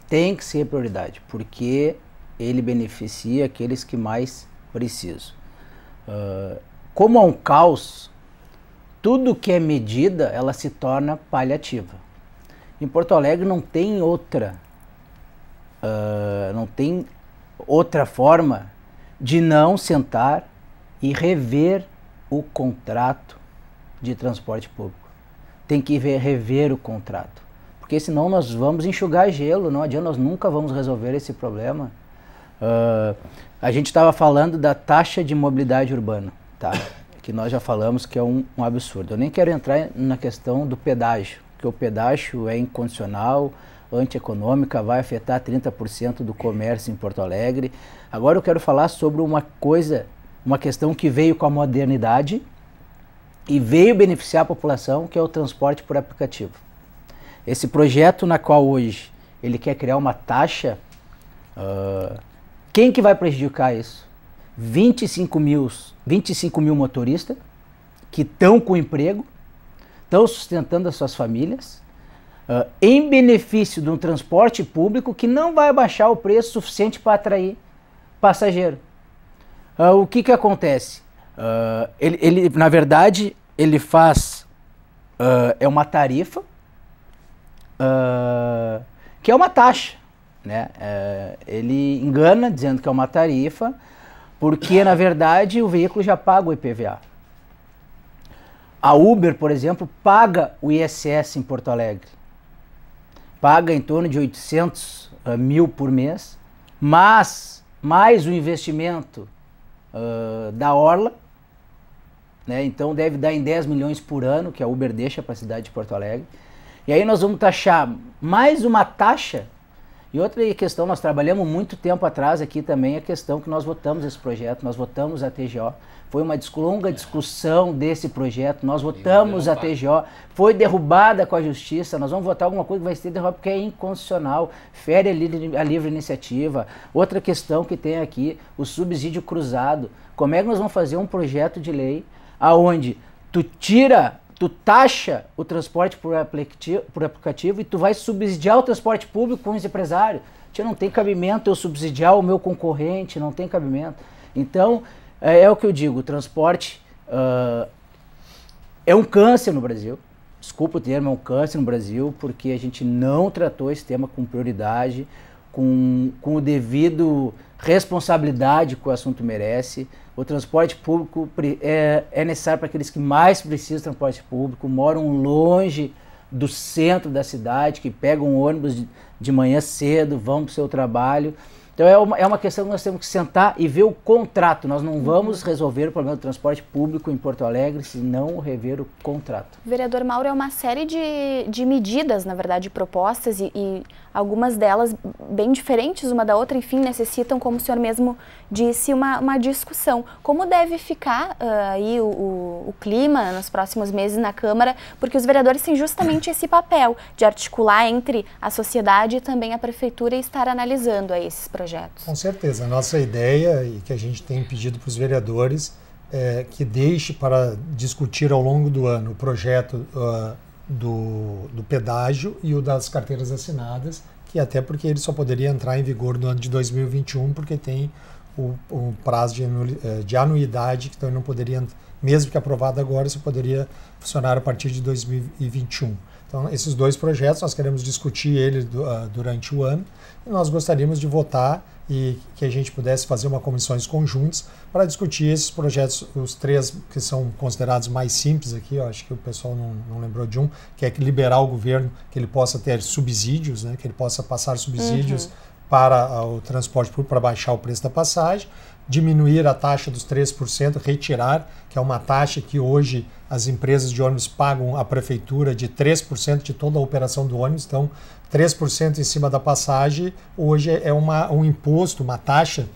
Tem que ser prioridade, porque ele beneficia aqueles que mais precisam. Como há um caos, tudo que é medida, ela se torna paliativa. Em Porto Alegre não tem outra forma de não sentar e rever o contrato de transporte público. Tem que rever o contrato, porque senão nós vamos enxugar gelo, não adianta, nós nunca vamos resolver esse problema. A gente estava falando da taxa de mobilidade urbana, tá? Que nós já falamos que é um absurdo. Eu nem quero entrar na questão do pedágio, porque o pedágio é incondicional, antieconômica, vai afetar 30% do comércio em Porto Alegre. Agora eu quero falar sobre uma questão que veio com a modernidade e veio beneficiar a população, que é o transporte por aplicativo. Esse projeto na qual hoje ele quer criar uma taxa, quem que vai prejudicar isso? 25 mil motoristas que estão com emprego, estão sustentando as suas famílias, em benefício de um transporte público que não vai baixar o preço suficiente para atrair passageiro. O que acontece? Ele na verdade, ele faz uma tarifa que é uma taxa, né? Ele engana dizendo que é uma tarifa, porque na verdade o veículo já paga o IPVA. A Uber, por exemplo, paga o ISS em Porto Alegre. paga em torno de 800 mil por mês, mas mais o investimento da Orla, né? Então deve dar em 10 milhões por ano, que a Uber deixa para a cidade de Porto Alegre. E aí nós vamos taxar mais uma taxa. E outra questão, nós trabalhamos muito tempo atrás aqui também, a questão que nós votamos esse projeto, nós votamos a TGO. Foi uma longa discussão desse projeto, nós votamos a TGO, foi derrubada com a justiça, nós vamos votar alguma coisa que vai ser derrubada porque é inconstitucional, fere a livre iniciativa. Outra questão que tem aqui, o subsídio cruzado. Como é que nós vamos fazer um projeto de lei aonde tu taxa o transporte por aplicativo e tu vai subsidiar o transporte público com os empresários? Não tem cabimento eu subsidiar o meu concorrente, não tem cabimento. Então, é o que eu digo, o transporte é um câncer no Brasil. Desculpa o termo, é um câncer no Brasil, porque a gente não tratou esse tema com prioridade, com o devido responsabilidade que o assunto merece. O transporte público é necessário para aqueles que mais precisam de transporte público, moram longe do centro da cidade, que pegam um ônibus de manhã cedo, vão para o seu trabalho. Então é uma questão que nós temos que sentar e ver o contrato. Nós não vamos resolver o problema do transporte público em Porto Alegre se não rever o contrato. Vereador Mauro, é uma série de medidas, na verdade, propostas e algumas delas bem diferentes uma da outra, enfim, necessitam, como o senhor mesmo disse, uma discussão. Como deve ficar aí o clima nos próximos meses na Câmara, porque os vereadores têm justamente esse papel de articular entre a sociedade e também a Prefeitura e estar analisando aí esses projetos. Com certeza. A nossa ideia, e que a gente tem pedido para os vereadores, é que deixe para discutir ao longo do ano o projeto do pedágio e o das carteiras assinadas, que até porque ele só poderia entrar em vigor no ano de 2021, porque tem o prazo de anuidade, que então não poderia, mesmo que aprovado agora, só poderia funcionar a partir de 2021. Então, esses dois projetos, nós queremos discutir eles durante o ano e nós gostaríamos de votar e que a gente pudesse fazer comissões conjuntas para discutir esses projetos, os três que são considerados mais simples aqui. Eu acho que o pessoal não lembrou de um, que é liberar o governo, que ele possa ter subsídios, né, que ele possa passar subsídios para o transporte público, para baixar o preço da passagem, diminuir a taxa dos 3%, retirar, que é uma taxa que hoje as empresas de ônibus pagam à prefeitura de 3% de toda a operação do ônibus. Então, 3% em cima da passagem, hoje é um imposto, uma taxa,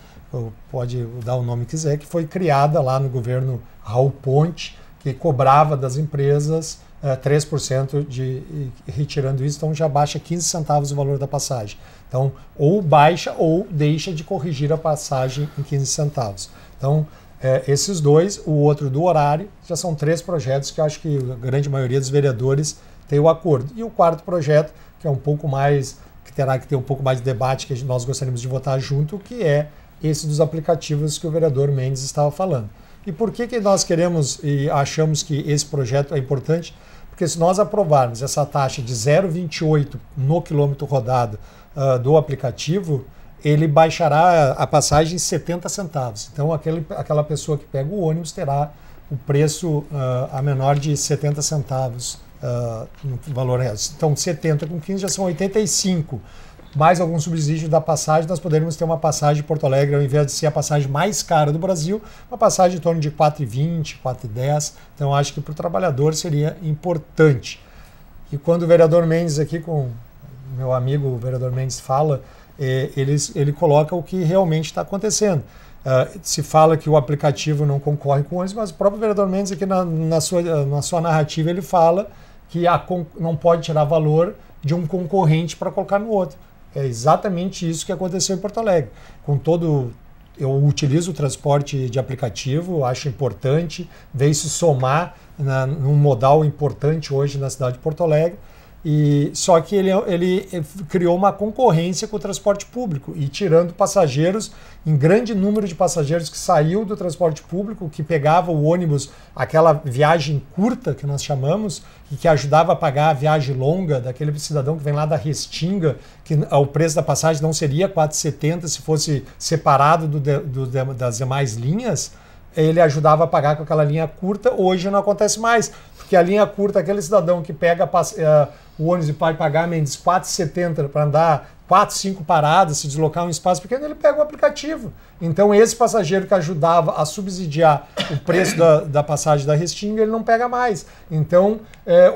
pode dar o nome que quiser, que foi criada lá no governo Raul Ponte, que cobrava das empresas 3% retirando isso, então já baixa 15 centavos o valor da passagem. Então, ou baixa ou deixa de corrigir a passagem em 15 centavos. Então, esses dois, o outro do horário, já são três projetos que eu acho que a grande maioria dos vereadores tem o acordo. E o quarto projeto, que é um pouco mais, que terá que ter um pouco mais de debate, que nós gostaríamos de votar junto, que é esse dos aplicativos que o vereador Mendes estava falando. E por que nós queremos e achamos que esse projeto é importante? Porque se nós aprovarmos essa taxa de 0,28 no quilômetro rodado do aplicativo, ele baixará a passagem em 70 centavos. Então, aquela pessoa que pega o ônibus terá o preço a menor de 70 centavos no valor real. Então, 70 com 15 já são 85. Mais algum subsídio da passagem, nós poderíamos ter uma passagem de Porto Alegre, ao invés de ser a passagem mais cara do Brasil, uma passagem em torno de 4,20, 4,10. Então, acho que para o trabalhador seria importante. E quando o vereador Mendes aqui, com o meu amigo o vereador Mendes fala, ele coloca o que realmente está acontecendo. Se fala que o aplicativo não concorre com o ônibus, mas o próprio vereador Mendes aqui na sua narrativa ele fala que não pode tirar valor de um concorrente para colocar no outro. É exatamente isso que aconteceu em Porto Alegre. Eu utilizo o transporte de aplicativo, acho importante, veio se somar num modal importante hoje na cidade de Porto Alegre, só que ele criou uma concorrência com o transporte público e tirando passageiros, em grande número de passageiros que saiu do transporte público, que pegava o ônibus, aquela viagem curta que nós chamamos, e que ajudava a pagar a viagem longa daquele cidadão que vem lá da Restinga, que o preço da passagem não seria R$ 4,70 se fosse separado das demais linhas. ele ajudava a pagar com aquela linha curta. Hoje não acontece mais, porque a linha curta, aquele cidadão que pega o ônibus e pode pagar menos de 4,70 para andar 4, 5 paradas, se deslocar um espaço pequeno, ele pega o aplicativo. Então esse passageiro que ajudava a subsidiar o preço da passagem da Restinga, ele não pega mais. Então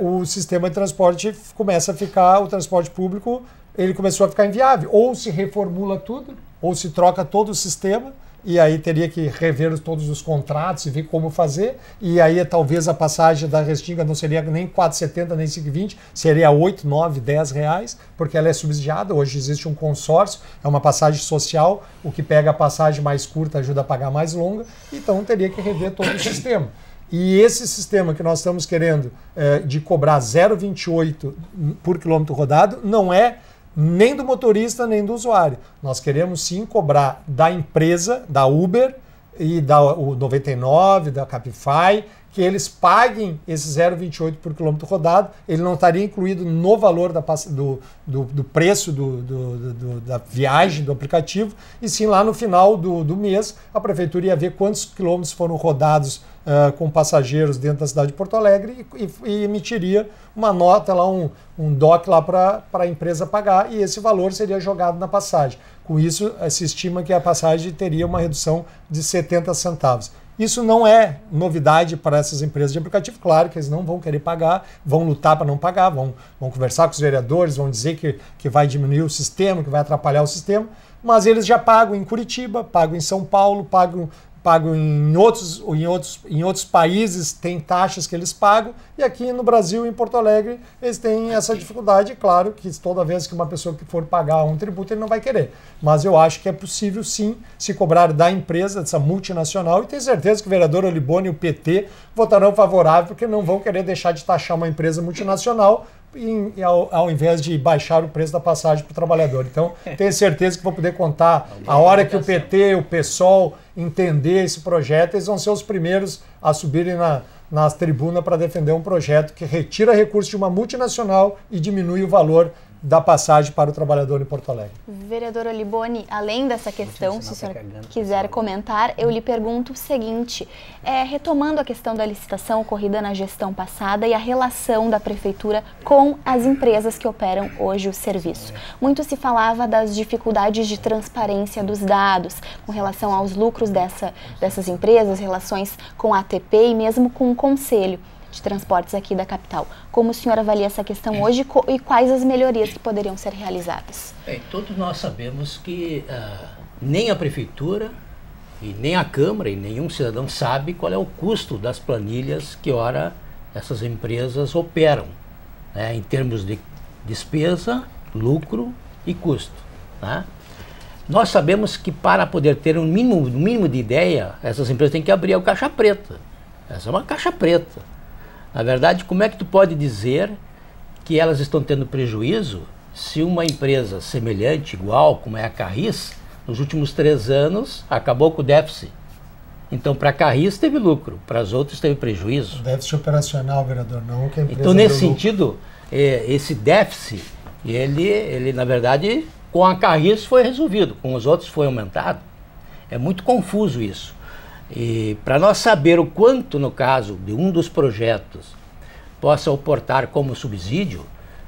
o sistema de transporte começa a ficar, o transporte público, ele começou a ficar inviável. Ou se reformula tudo, ou se troca todo o sistema, e aí teria que rever todos os contratos e ver como fazer, e aí talvez a passagem da Restinga não seria nem 4,70 nem 5,20, seria 8, 9, 10 reais, porque ela é subsidiada. Hoje existe um consórcio, é uma passagem social, o que pega a passagem mais curta ajuda a pagar mais longa, então teria que rever todo o sistema. E esse sistema que nós estamos querendo de cobrar 0,28 por quilômetro rodado não é nem do motorista, nem do usuário. Nós queremos sim cobrar da empresa, da Uber e da 99, da Cabify, que eles paguem esse 0,28 por quilômetro rodado. Ele não estaria incluído no valor do preço da viagem do aplicativo, e sim lá no final do mês a prefeitura ia ver quantos quilômetros foram rodados com passageiros dentro da cidade de Porto Alegre e emitiria uma nota, lá, um DOC lá para a empresa pagar, e esse valor seria jogado na passagem. Com isso, se estima que a passagem teria uma redução de 70 centavos. Isso não é novidade para essas empresas de aplicativo. Claro que eles não vão querer pagar, vão lutar para não pagar, vão conversar com os vereadores, vão dizer que vai diminuir o sistema, que vai atrapalhar o sistema, mas eles já pagam em Curitiba, pagam em São Paulo, pagam em outros países, tem taxas que eles pagam, e aqui no Brasil, em Porto Alegre, eles têm essa dificuldade. Claro que toda vez que uma pessoa que for pagar um tributo, ele não vai querer. Mas eu acho que é possível sim se cobrar da empresa, dessa multinacional, e tenho certeza que o vereador Oliboni e o PT votarão favorável, porque não vão querer deixar de taxar uma empresa multinacional ao invés de baixar o preço da passagem para o trabalhador. Então, tenho certeza que vou poder contar a hora que o PT, o PSOL entender esse projeto, eles vão ser os primeiros a subirem nas tribunas para defender um projeto que retira recursos de uma multinacional e diminui o valor da passagem para o trabalhador em Porto Alegre. Vereador Oliboni, além dessa questão, se o senhor quiser comentar, eu lhe pergunto o seguinte, retomando a questão da licitação ocorrida na gestão passada e a relação da prefeitura com as empresas que operam hoje o serviço. Muito se falava das dificuldades de transparência dos dados com relação aos lucros dessas empresas, relações com a ATP e mesmo com o Conselho de Transportes aqui da capital. Como o senhor avalia essa questão hoje e quais as melhorias que poderiam ser realizadas? Todos nós sabemos que nem a prefeitura e nem a Câmara e nenhum cidadão sabe qual é o custo das planilhas que ora essas empresas operam, né, em termos de despesa, lucro e custo. Né? Nós sabemos que para poder ter um mínimo de ideia, essas empresas têm que abrir o caixa preta. Essa é uma caixa preta. Na verdade, como é que tu pode dizer que elas estão tendo prejuízo se uma empresa semelhante, igual, como é a Carris, nos últimos 3 anos acabou com o déficit? Então, para a Carris teve lucro, para as outras teve prejuízo. O déficit operacional, vereador, não que a empresa. Então, nesse sentido, esse déficit, ele, na verdade, com a Carris foi resolvido, com os outros foi aumentado. É muito confuso isso. E para nós saber o quanto, no caso de um dos projetos, possa oportar como subsídio,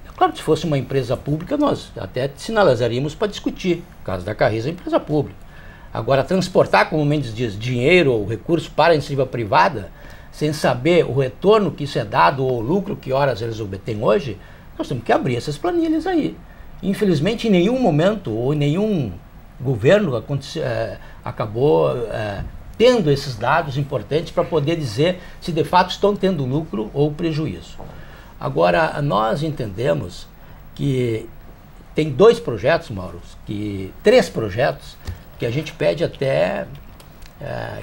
é claro que se fosse uma empresa pública, nós até sinalizaríamos para discutir. No caso da Carris, é uma empresa pública. Agora, transportar, como o Mendes diz, dinheiro ou recurso para a iniciativa privada, sem saber o retorno que isso é dado ou o lucro que horas eles obtêm hoje, nós temos que abrir essas planilhas aí. Infelizmente, em nenhum momento ou em nenhum governo acabou tendo esses dados importantes para poder dizer se de fato estão tendo lucro ou prejuízo. Agora, nós entendemos que tem 2 projetos, Mauro, 3 projetos, que a gente pede até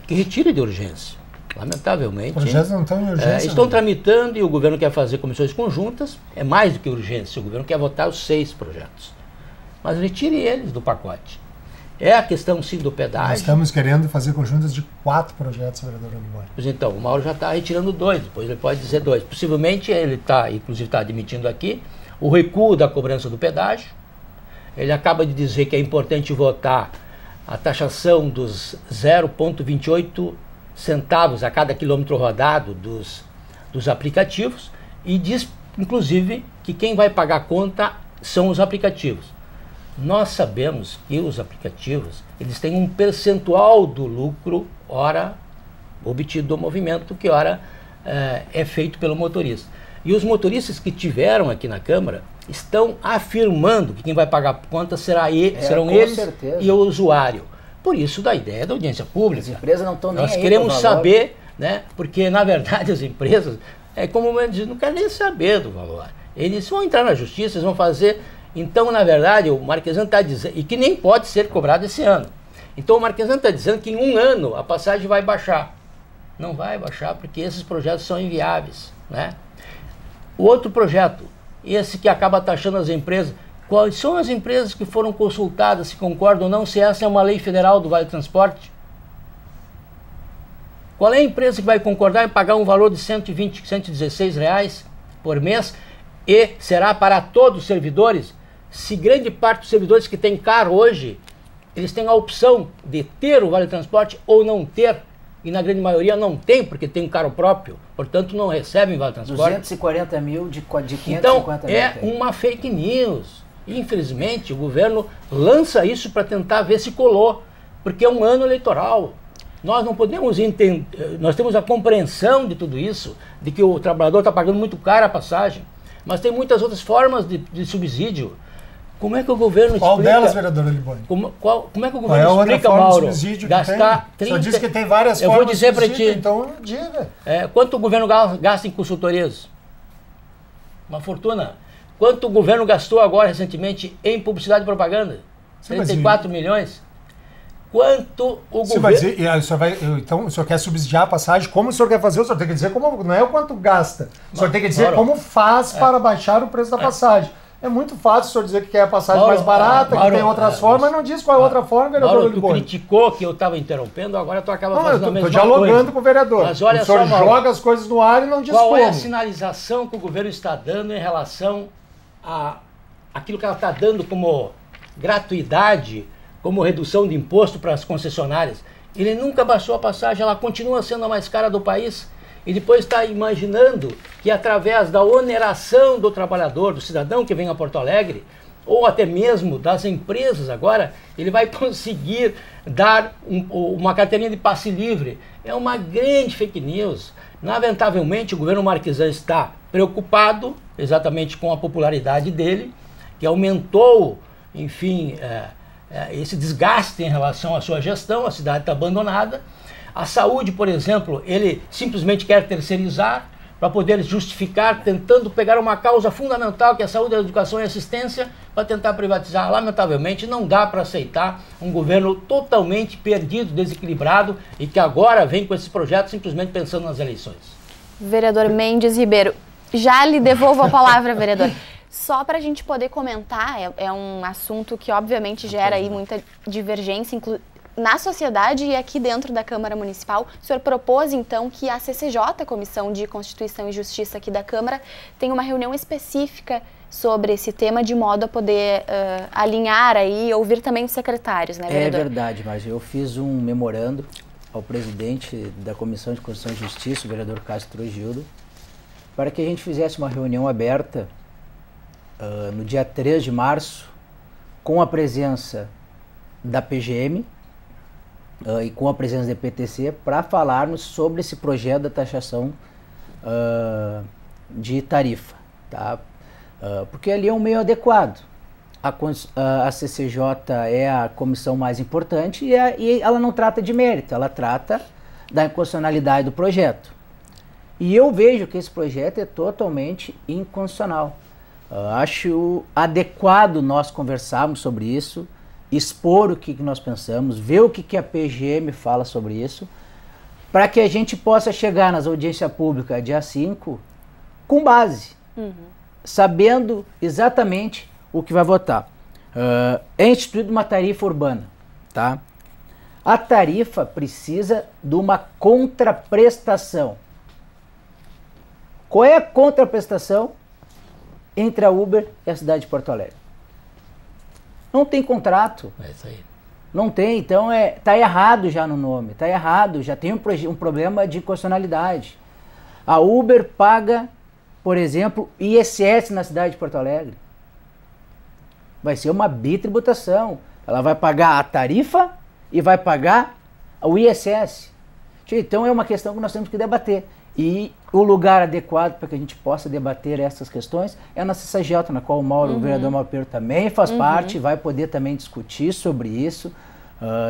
que retire de urgência. Lamentavelmente. Os projetos não estão em urgência. Estão tramitando e o governo quer fazer comissões conjuntas, é mais do que urgência, o governo quer votar os 6 projetos. Mas retire eles do pacote. É a questão, sim, do pedágio. Nós estamos querendo fazer conjuntas de 4 projetos, vereador Oliboni. Pois então, o Mauro já está retirando 2, depois ele pode dizer 2. Possivelmente, ele inclusive está admitindo aqui, o recuo da cobrança do pedágio. Ele acaba de dizer que é importante votar a taxação dos 0,28 centavos a cada quilômetro rodado dos aplicativos e diz, inclusive, que quem vai pagar a conta são os aplicativos. Nós sabemos que os aplicativos, eles têm um percentual do lucro, ora obtido do movimento, que ora é feito pelo motorista. E os motoristas que tiveram aqui na Câmara estão afirmando que quem vai pagar a conta serão eles certeza. E o usuário. Por isso, da ideia da audiência pública. As empresas não estão nem Nós aí queremos com o valor. saber, né? Porque, na verdade, as empresas, como eu disse, não querem nem saber do valor. Eles vão entrar na justiça, eles vão fazer. Então, na verdade, o Marquesano está dizendo, e que nem pode ser cobrado esse ano. Então, o Marquesano está dizendo que em 1 ano a passagem vai baixar. Não vai baixar porque esses projetos são inviáveis, né? O outro projeto, esse que acaba taxando as empresas, quais são as empresas que foram consultadas, se concordam ou não, se essa é uma lei federal do Vale Transporte? Qual é a empresa que vai concordar em pagar um valor de 120, 116 reais por mês e será para todos os servidores? Se grande parte dos servidores que tem carro hoje, eles têm a opção de ter o Vale Transporte ou não ter, e na grande maioria não tem, porque tem um carro próprio, portanto não recebem Vale Transporte. 240 mil de 550 então, mil. é uma fake news. Infelizmente, o governo lança isso para tentar ver se colou, porque é um ano eleitoral. Nós não podemos entender, nós temos a compreensão de tudo isso, de que o trabalhador está pagando muito caro a passagem, mas tem muitas outras formas de subsídio. Como é que o governo Qual explica... delas, vereador Liboni? Como é que o Qual é a governo outra explica, forma de Mauro? subsídio que Gastar tem? 30... Só diz que tem várias Eu formas vou dizer de para subsídio, ti. então diga. Quanto o governo gasta em consultorias? Uma fortuna. Quanto o governo gastou agora recentemente em publicidade e propaganda? Sim, 34 milhões. Quanto o Sim, governo... mas então o senhor quer subsidiar a passagem? Como o senhor quer fazer? O senhor tem que dizer como, não é o quanto gasta. O senhor tem que dizer Mauro, como faz para baixar o preço da passagem. É muito fácil o senhor dizer que quer a passagem Mauro, mais barata, Mauro, que tem outras formas, mas não diz qual é a outra forma, vereador Mauro, tu Liboni. criticou que eu estava interrompendo, agora tu acaba fazendo a mesma Estou dialogando coisa. com o vereador. Mas olha o senhor só, Mauro, joga as coisas no ar e não diz qual como. é a sinalização que o governo está dando em relação a aquilo que ela está dando como gratuidade, como redução de imposto para as concessionárias? Ele nunca baixou a passagem, ela continua sendo a mais cara do país. E depois está imaginando que através da oneração do trabalhador, do cidadão que vem a Porto Alegre, ou até mesmo das empresas agora, ele vai conseguir dar uma carteirinha de passe livre. É uma grande fake news. Lamentavelmente, o governo Marquesano está preocupado exatamente com a popularidade dele, que aumentou, enfim, esse desgaste em relação à sua gestão, a cidade está abandonada. A saúde, por exemplo, ele simplesmente quer terceirizar para poder justificar, tentando pegar uma causa fundamental, que é a saúde, a educação e a assistência, para tentar privatizar. Lamentavelmente, não dá para aceitar um governo totalmente perdido, desequilibrado e que agora vem com esses projetos simplesmente pensando nas eleições. Vereador Mendes Ribeiro, já lhe devolvo a palavra, vereador. Só para a gente poder comentar, é um assunto que obviamente gera aí muita divergência, na sociedade e aqui dentro da Câmara Municipal. O senhor propôs, então, que a CCJ, Comissão de Constituição e Justiça aqui da Câmara, tenha uma reunião específica sobre esse tema, de modo a poder alinhar aí, ouvir também os secretários, né, vereador? É verdade, mas eu fiz um memorando ao presidente da Comissão de Constituição e Justiça, o vereador Castro Gildo, para que a gente fizesse uma reunião aberta no dia 3 de março, com a presença da PGM, e com a presença da PTC, para falarmos sobre esse projeto da taxação de tarifa, tá? Porque ali é um meio adequado. A CCJ é a comissão mais importante e ela não trata de mérito, ela trata da inconstitucionalidade do projeto. E eu vejo que esse projeto é totalmente inconstitucional. Acho adequado nós conversarmos sobre isso, expor o que nós pensamos, ver o que a PGM fala sobre isso, para que a gente possa chegar nas audiências públicas dia 5 com base, sabendo exatamente o que vai votar. É instituída uma tarifa urbana, tá? A tarifa precisa de uma contraprestação. Qual é a contraprestação entre a Uber e a cidade de Porto Alegre? Não tem contrato. É isso aí. Não tem, então tá errado já no nome, tá errado, já tem um problema de constitucionalidade. A Uber paga, por exemplo, ISS na cidade de Porto Alegre. Vai ser uma bitributação. Ela vai pagar a tarifa e vai pagar o ISS. Então é uma questão que nós temos que debater. E o lugar adequado para que a gente possa debater essas questões é na CCJ, na qual o Mauro, o vereador Mauro Pero também faz parte, vai poder também discutir sobre isso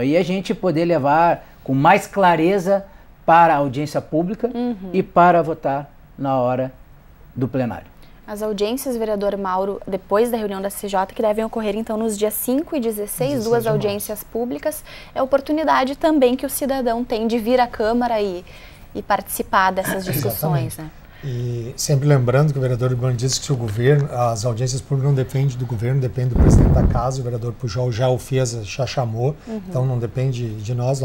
e a gente poder levar com mais clareza para a audiência pública e para votar na hora do plenário. As audiências, vereador Mauro, depois da reunião da CCJ, que devem ocorrer então nos dias 5 e 16, duas audiências públicas, é oportunidade também que o cidadão tem de vir à Câmara e participar dessas discussões, né? E sempre lembrando que o vereador Urbano disse que se o governo, as audiências públicas não dependem do governo, depende do presidente da casa. O vereador Pujol já o fez, já chamou, então não depende de nós.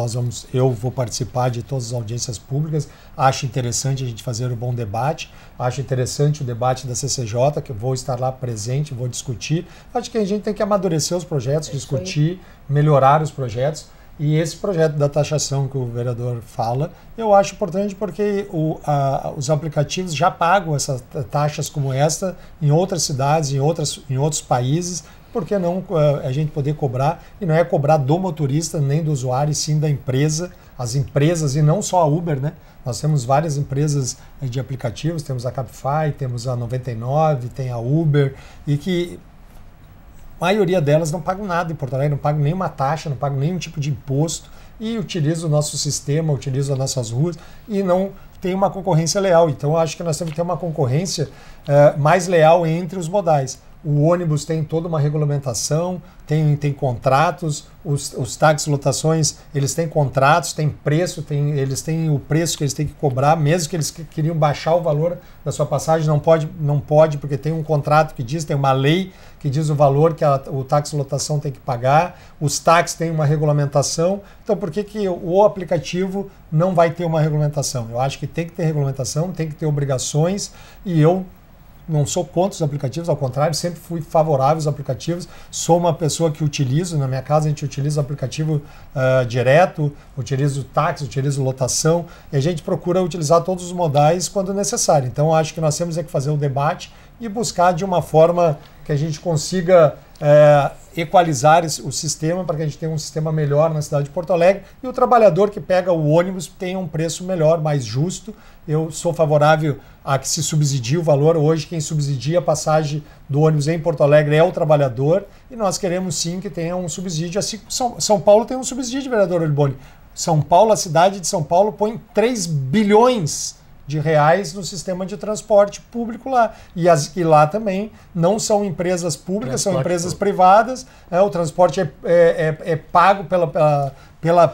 Eu vou participar de todas as audiências públicas. Acho interessante a gente fazer um bom debate. Acho interessante o debate da CCJ, que eu vou estar lá presente, vou discutir. Acho que a gente tem que amadurecer os projetos, discutir, melhorar os projetos. E esse projeto da taxação que o vereador fala, eu acho importante porque os aplicativos já pagam essas taxas como esta em outras cidades, em outros países. Por que não a gente poder cobrar? E não é cobrar do motorista nem do usuário, e sim da empresa, as empresas, e não só a Uber, né? Nós temos várias empresas de aplicativos, temos a Cabify, temos a 99, tem a Uber, e que a maioria delas não pagam nada em Porto Alegre, não pagam nenhuma taxa, não pagam nenhum tipo de imposto e utilizam o nosso sistema, utilizam as nossas ruas e não tem uma concorrência leal. Então eu acho que nós temos que ter uma concorrência mais leal entre os modais. O ônibus tem toda uma regulamentação, tem contratos, os táxis lotações, eles têm contratos, tem preço, eles têm o preço que eles têm que cobrar, mesmo que eles queriam baixar o valor da sua passagem, não pode porque tem um contrato que diz, tem uma lei que diz o valor que o táxi lotação tem que pagar, os táxis têm uma regulamentação, então por que o aplicativo não vai ter uma regulamentação? Eu acho que tem que ter regulamentação, tem que ter obrigações e eu não sou contra os aplicativos, ao contrário, sempre fui favorável aos aplicativos. Sou uma pessoa que utilizo, na minha casa a gente utiliza o aplicativo direto, utilizo táxi, utilizo lotação, e a gente procura utilizar todos os modais quando necessário. Então acho que nós temos que fazer o debate e buscar de uma forma que a gente consiga equalizar o sistema para que a gente tenha um sistema melhor na cidade de Porto Alegre e o trabalhador que pega o ônibus tenha um preço melhor, mais justo. Eu sou favorável a que se subsidie o valor. Hoje quem subsidia a passagem do ônibus em Porto Alegre é o trabalhador e nós queremos sim que tenha um subsídio. Assim, São Paulo tem um subsídio, vereador Oliboni. São Paulo, a cidade de São Paulo põe 3 bilhões de reais no sistema de transporte público lá. E lá também não são empresas públicas, são empresas privadas. O transporte é pago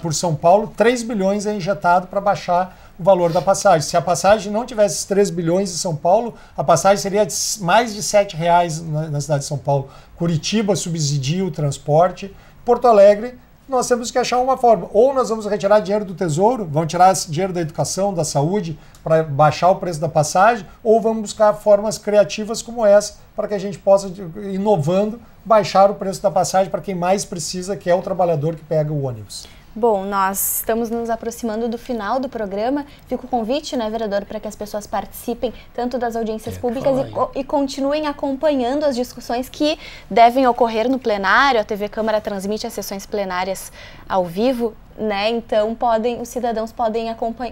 por São Paulo, 3 bilhões é injetado para baixar o valor da passagem. Se a passagem não tivesse 3 bilhões em São Paulo, a passagem seria de mais de R$7 na cidade de São Paulo. Curitiba subsidia o transporte. Porto Alegre, nós temos que achar uma forma. Ou nós vamos retirar dinheiro do Tesouro, vamos tirar dinheiro da educação, da saúde, para baixar o preço da passagem, ou vamos buscar formas criativas como essa, para que a gente possa, inovando, baixar o preço da passagem para quem mais precisa, que é o trabalhador que pega o ônibus. Bom, nós estamos nos aproximando do final do programa. Fica o convite, né, vereador, para que as pessoas participem tanto das audiências públicas e continuem acompanhando as discussões que devem ocorrer no plenário. A TV Câmara transmite as sessões plenárias ao vivo, né? Então os cidadãos podem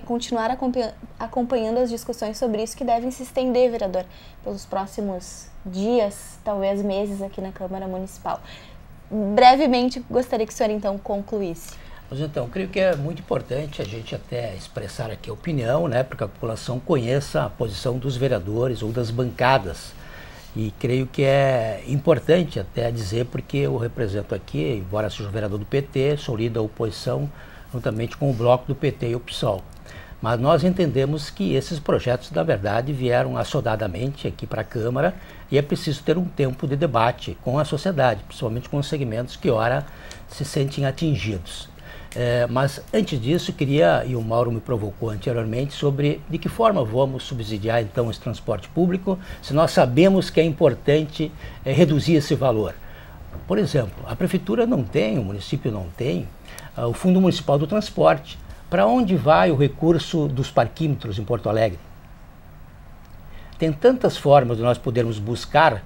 continuar acompanhando as discussões sobre isso que devem se estender, vereador, pelos próximos dias, talvez meses aqui na Câmara Municipal. Brevemente, gostaria que o senhor então concluísse. Mas então, creio que é muito importante a gente até expressar aqui a opinião, né, para que a população conheça a posição dos vereadores ou das bancadas. E creio que é importante até dizer, porque eu represento aqui, embora seja vereador do PT, sou líder da oposição, juntamente com o bloco do PT e o PSOL. Mas nós entendemos que esses projetos, na verdade, vieram assodadamente aqui para a Câmara e é preciso ter um tempo de debate com a sociedade, principalmente com os segmentos que, ora, se sentem atingidos. Mas antes disso, e o Mauro me provocou anteriormente, sobre de que forma vamos subsidiar então esse transporte público, se nós sabemos que é importante reduzir esse valor. Por exemplo, a prefeitura não tem, o município não tem o Fundo Municipal do Transporte. Para onde vai o recurso dos parquímetros em Porto Alegre? Tem tantas formas de nós podermos buscar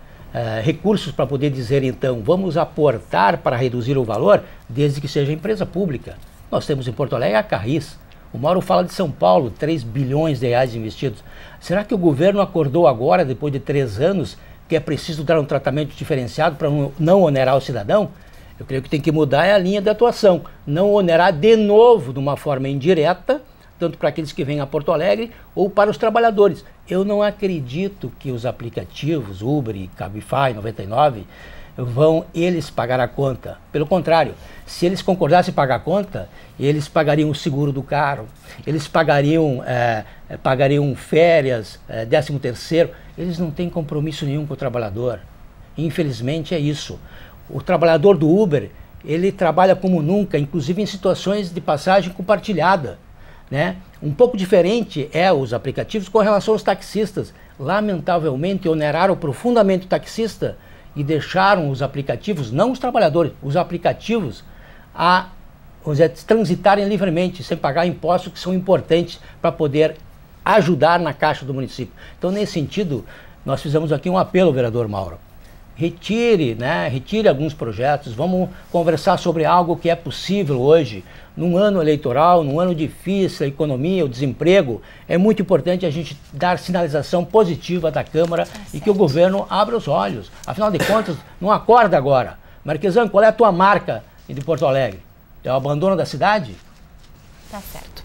recursos para poder dizer, então, vamos aportar para reduzir o valor, desde que seja empresa pública. Nós temos em Porto Alegre a Carris. O Mauro fala de São Paulo, 3 bilhões de reais investidos. Será que o governo acordou agora, depois de 3 anos, que é preciso dar um tratamento diferenciado para não onerar o cidadão? Eu creio que tem que mudar a linha de atuação, não onerar de novo de uma forma indireta, tanto para aqueles que vêm a Porto Alegre ou para os trabalhadores. Eu não acredito que os aplicativos Uber e Cabify 99 vão eles pagar a conta. Pelo contrário, se eles concordassem em pagar a conta, eles pagariam o seguro do carro, eles pagariam férias, 13º, eles não têm compromisso nenhum com o trabalhador. Infelizmente é isso. O trabalhador do Uber, ele trabalha como nunca, inclusive em situações de passagem compartilhada, né? Um pouco diferente os aplicativos com relação aos taxistas. Lamentavelmente oneraram profundamente o taxista e deixaram os aplicativos, não os trabalhadores, os aplicativos transitarem livremente, sem pagar impostos que são importantes para poder ajudar na caixa do município. Então, nesse sentido, nós fizemos aqui um apelo, vereador Mauro. Retire alguns projetos, vamos conversar sobre algo que é possível hoje, num ano eleitoral, num ano difícil, a economia, o desemprego. É muito importante a gente dar sinalização positiva da Câmara e que o governo abra os olhos. Afinal de contas, não acorda agora. Marquesano, qual é a tua marca de Porto Alegre? É o abandono da cidade? Tá certo.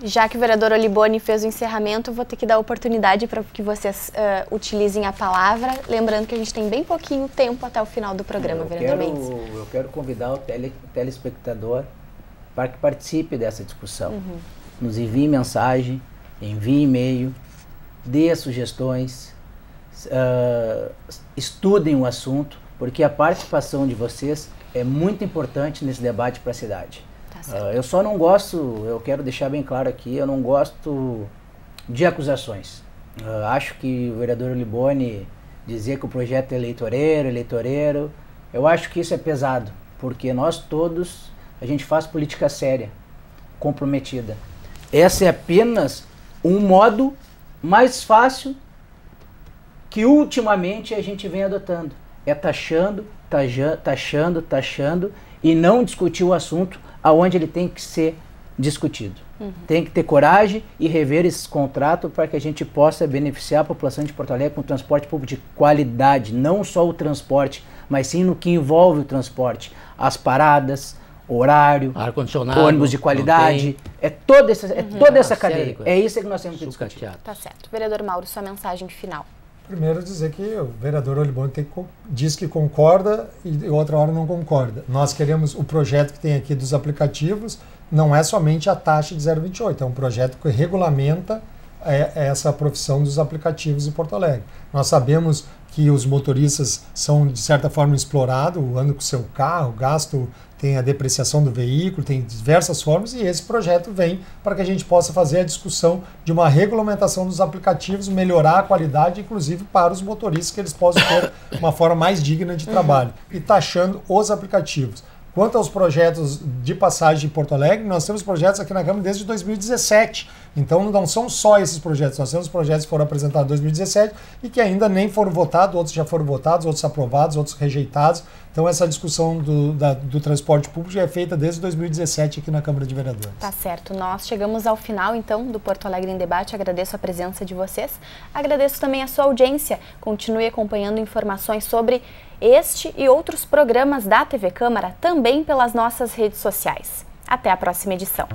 Já que o vereador Oliboni fez o encerramento, vou ter que dar oportunidade para que vocês utilizem a palavra, lembrando que a gente tem bem pouquinho tempo até o final do programa, vereador Mendes. Eu quero convidar o telespectador para que participe dessa discussão. Nos envie mensagem, envie e-mail, dê sugestões, estudem o assunto, porque a participação de vocês é muito importante nesse debate para a cidade. Eu só não gosto, eu quero deixar bem claro aqui, eu não gosto de acusações. Acho que o vereador Oliboni dizer que o projeto é eleitoreiro, eu acho que isso é pesado, porque nós todos, a gente faz política séria, comprometida. Esse é apenas um modo mais fácil que ultimamente a gente vem adotando. É taxando e não discutir o assunto aonde ele tem que ser discutido. Tem que ter coragem e rever esses contratos para que a gente possa beneficiar a população de Porto Alegre com transporte público de qualidade, não só o transporte, mas sim no que envolve o transporte, as paradas, horário, ar-condicionado, ônibus de qualidade, toda essa cadeia. É isso que nós temos que discutir. Tá certo. Vereador Mauro, sua mensagem final. Primeiro dizer que o vereador Oliboni diz que concorda e outra hora não concorda. Nós queremos o projeto que tem aqui dos aplicativos, não é somente a taxa de 0,28, é um projeto que regulamenta essa profissão dos aplicativos em Porto Alegre. Nós sabemos que os motoristas são, de certa forma, explorados, andam com o seu carro, tem a depreciação do veículo, tem diversas formas, e esse projeto vem para que a gente possa fazer a discussão de uma regulamentação dos aplicativos, melhorar a qualidade, inclusive para os motoristas, que eles possam ter uma forma mais digna de trabalho, e taxando os aplicativos. Quanto aos projetos de passagem em Porto Alegre, nós temos projetos aqui na Câmara desde 2017. Então não são só esses projetos, nós temos projetos que foram apresentados em 2017 e que ainda nem foram votados, outros já foram votados, outros aprovados, outros rejeitados. Então essa discussão do transporte público já é feita desde 2017 aqui na Câmara de Vereadores. Tá certo. Nós chegamos ao final, então, do Porto Alegre em Debate. Agradeço a presença de vocês. Agradeço também a sua audiência. Continue acompanhando informações sobre este e outros programas da TV Câmara também pelas nossas redes sociais. Até a próxima edição.